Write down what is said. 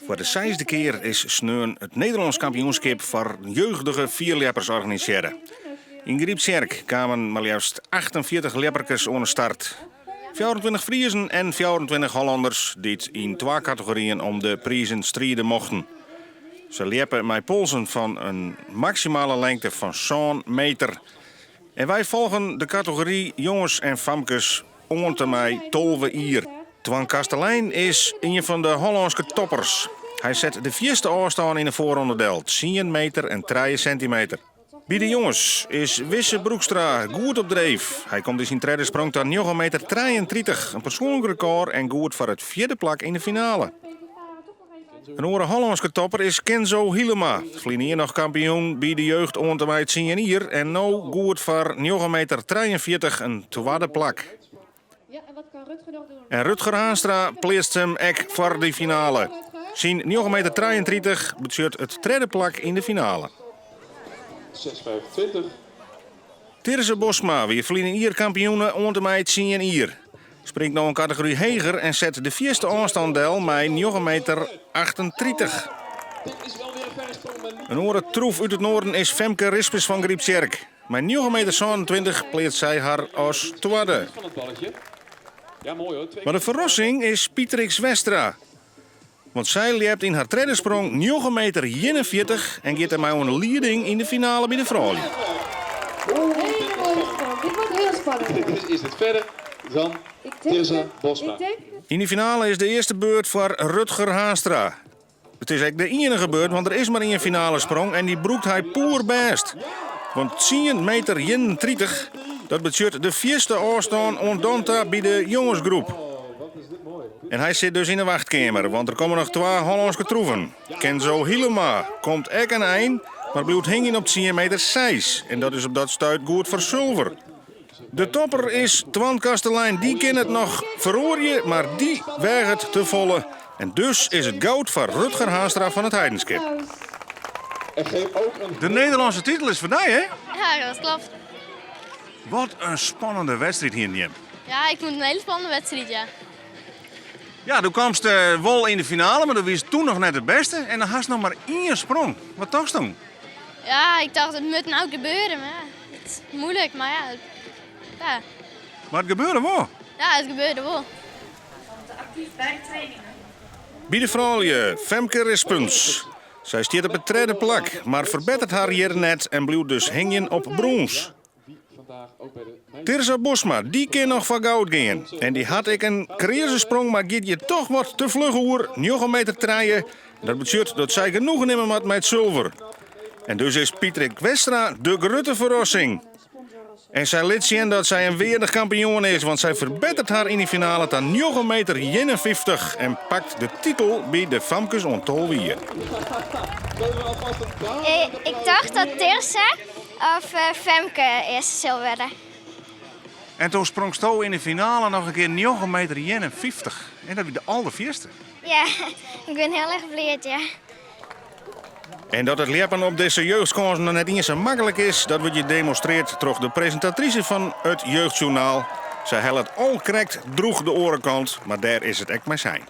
Voor de 6e keer is sneun het Nederlands kampioenschap voor jeugdige vierleppers organiseren. In Griepskerk kwamen maar juist 48 lepperkes aan de start. 24 Friezen en 24 Hollanders die in 2 categorieën om de prijzen strijden mochten. Ze liepen met polsen van een maximale lengte van zo'n meter. En wij volgen de categorie jongens en famkes onder mij 12 uur. Twan Kastelein is een van de Hollandse toppers. Hij zet de 4e afstand in de voorronde 10 meter en 3 centimeter. Bij de jongens is Wisse Broekstra goed op dreef. Hij komt in zijn tweede sprong tot 9,33 meter, een persoonlijk record en goed voor het 4e plak in de finale. Een andere Hollandse topper is Kenzo Hielema. Vlienier nog kampioen bij de jeugd onder mij 10 uur en nu goed voor 9,43 meter, een 2e plak. En Rutger Haanstra pleest hem ook voor de finale. Zijn 9,33 meter betuurt het 3e plak in de finale. 6,25. Tirza Bosma, weer vlienier kampioenen onder mij 10 uur. Springt nog een categorie heger en zet de 4e afstanddel met 9,38 meter. Een andere troef uit het noorden is Femke Rispes van Griepskerk. Met 9,27 meter pleert zij haar als tweede. Maar de verrassing is Pietrix Westra. Want zij liept in haar tweede sprong 9,41 meter en gaat ermee een leading in de finale bij de vrouwen. Hele mooie sprong. Dit wordt heel spannend. Is het verder dan Tirza Bosma? In de finale is de eerste beurt voor Rutger Haanstra. Het is eigenlijk de enige beurt, want er is maar één finale sprong en die broekt hij poer best. Want 10 meter, dat betuurt de 4e afstand ondanta bij de jongensgroep. En hij zit dus in de wachtkamer, want er komen nog 2 Hollandse troeven. Kenzo Hielema komt ook aan eind, maar blijft hingen op 10 meter 6. En dat is op dat stuit goed voor zilver. De topper is Twan Kastelein, die kan het nog verrooien, maar die weegt het te volle. En dus is het goud voor Rutger Haanstra van het Heidenskip. En geef ook een... De Nederlandse titel is voor mij, hè? Ja, dat klopt. Wat een spannende wedstrijd hier, Jim. Ja, ik vond het een hele spannende wedstrijd, ja. Ja, toen kwam ze wel in de finale, maar dat was toen nog net het beste. En dan had ze nog maar 1 sprong. Wat dacht je toen? Ja, ik dacht, het moet nou gebeuren, maar ja, het is moeilijk, maar ja. Ja, Maar het gebeurde wel. ja het gebeurde wel. Actief bij de trainingen. Bij de vrouwje, Femke Rispens. Zij stiert op het 3e plak, maar verbetert haar hier net en blijft dus hangen op brons. Tirza Bosma, die kan nog van goud gaan. En die had ik een sprong, maar gaat je toch wat te vlug hoor. 9,33 meter. Dat betekent dat zij genoegen nemen had met zilver. En dus is Pietrix Westra de grote verrassing. En zij liet zien dat zij een weerdig kampioen is, want zij verbetert haar in de finale tot 9,51 meter en pakt de titel bij de Famkes Ontolwier. Ik dacht dat Tirza of Femke eerst zou worden. En toen sprong Sto in de finale nog een keer 9,51 meter. En dat was de allervierste. Ja, ik ben heel erg blij, ja. En dat het lepen op deze jeugdkansen nog net eens zo makkelijk is, dat wordt je demonstreerd door de presentatrice van het Jeugdjournaal. Zij had het al correct droeg de orenkant, maar daar is het echt maar zijn.